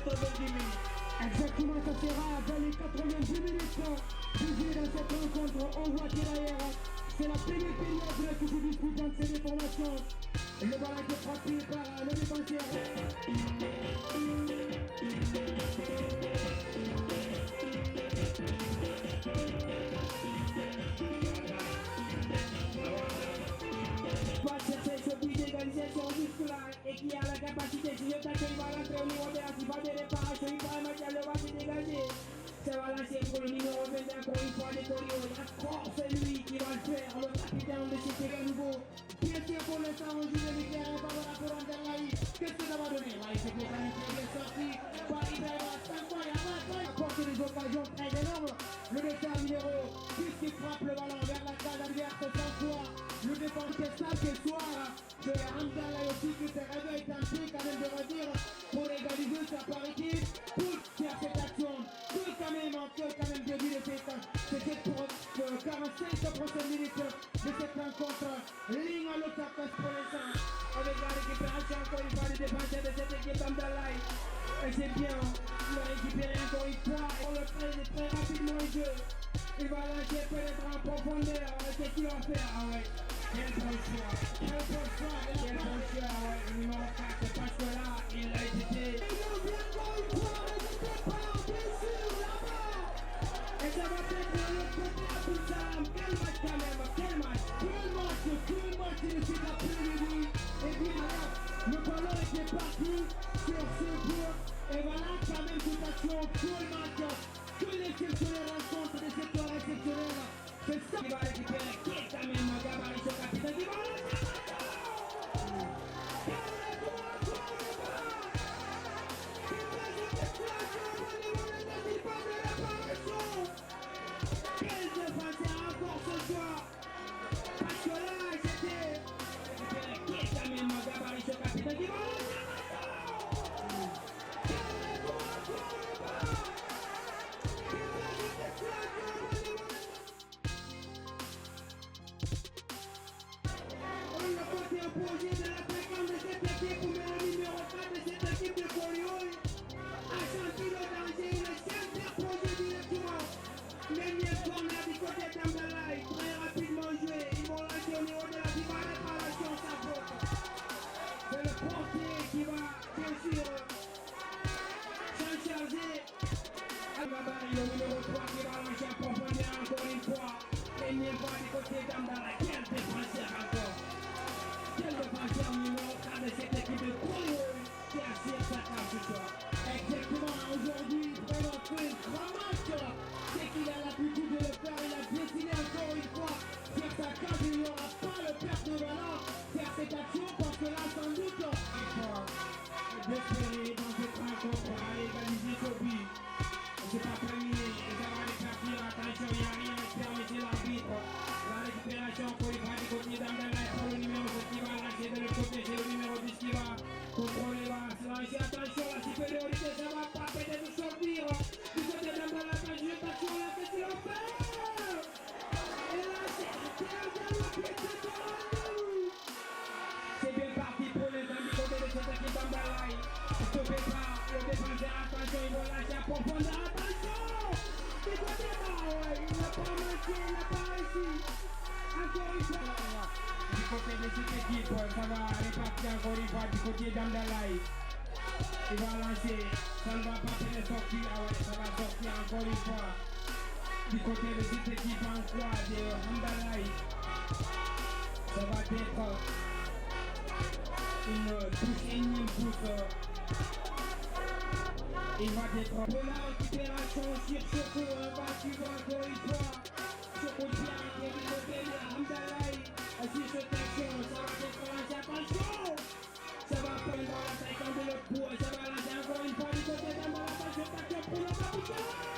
90 minutes. Exactement, ça sera dans les 90 minutes. Jugé dans cette rencontre, on voit que derrière, c'est la première période qui se dispute dans ces deux formations. Le ballon qui est frappé par le défenseur. Et qui a la capacité, si je t'accueille, il va rentrer au niveau de la cible de réparation, il va mettre le bas se dégager. Ça va lancer pour le numéro 20 encore une fois de Corio. Il y a encore celui qui va le faire, le capitaine de cet égal nouveau. Bien sûr, pour l'instant, on joue le terrain favorable pour Anderlecht. Qu'est-ce que ça va donner? Là, il s'est préparé, il est sorti. Paris Bergerac, il apporte des occasions très énormes. Le détail numéro 10 qui frappe le ballon vers la case adverse sans foi. Le défenseur sache ce soir que Anderlecht aussi qui se réveille tenté quand même de redire pour égaliser sa par équipe pour faire cette action. Que quand même début de cette pour 45 prochaines minutes de cette rencontre. Ligne à l'attaque pour l'instant avec la récupération encore une fois des défenseurs de cette équipe d'Anderlecht. Et c'est bien, il va récupérer encore une fois et on le prenne très rapidement au jeu. Il va lâcher peut-être en profondeur. Qu'est-ce qu'il va faire? Ah ouais. Quel bon choix. Quel bon choix. Quel bon choix. Ouais. Le numéro 4 parce que là, il a hésité. Et ça va être le côté à Poussam. Quel match quand même. Quel match. Quel match il est après-midi. Et puis là, le ballon était parti sur ce point. Et voilà quand même toute action. Tout le match. Que l'exceptionnelle rencontre de cette heure exceptionnelle. C'est ça qui va récupérer. Qui est quand même un gabarit ce capitaine qui va le faire. Quel défenseur encore ce soir. Parce que là c'était récupérer. Qui est quand même un gabarit ce capitaine qui va le faire. Projet de l'attaquant de cette équipe ou bien le numéro 4 de cette équipe de Corio a senti le danger, il est simple projet directement. Même corner du côté d'Anderlecht, très rapidement joué, ils vont lancer au niveau de la réparation sa faute. C'est le portier qui va bien sûr s'en charger. Al-Gabari, le numéro 3 qui va lancer en profondeur encore une fois. Énième fois du côté d'Anderlecht, quel défenseur encore. Quel défenseur numéro 4 de cette équipe de Corio qui assure sa carte ce soir. Exactement, aujourd'hui, vraiment fait un grand match. C'est qu'il a l'habitude de le faire, il a décidé encore une fois sur sa carte, il n'y aura pas le perte de ballon faire cette action parce que là, sans doute, il faut d'espérer dans cette rencontre à égaliser ce but. C'est pas terminé, et ça va les partir, attention, il n'y a rien à permettre chez l'arbitre. La récupération pour les bras du côté d'Anderlecht pour le numéro 7 qui va lâcher de l'autre côté, c'est le numéro 10 qui va contrôler, va se lâcher, attention, la supériorité, ça va pas peut-être sortir du côté d'Anderlecht, attention, là, qu'est-ce qu'il va faire? Et là, c'est bien parti pour les amis du côté de cette équipe d'Anderlecht. Stoppé par le défenseur, attention, ils vont lâcher à profondeur, attention! Du côté là, ouais, il n'a pas manqué, il n'a pas réussi. Encore une fois. Du côté de cette équipe, ça va répartir encore une fois du côté d'Anderlecht. Il va lancer, ça ne va pas faire sortir, ah ouais, ça va sortir encore une fois. Du côté de cette équipe en croix de Anderlecht. Ça va être une touche, énième pouce. Il va être pour la récupération sur Choco, battu encore une fois. Choco Pierre qui est de Bélia, Anderlecht. Sur cette action, ça va être lancé, attention. Ça va prendre la 50 de l'autre coup, ça va lancer encore une fois du côté d'Anderlecht, attention, pour le capitaine.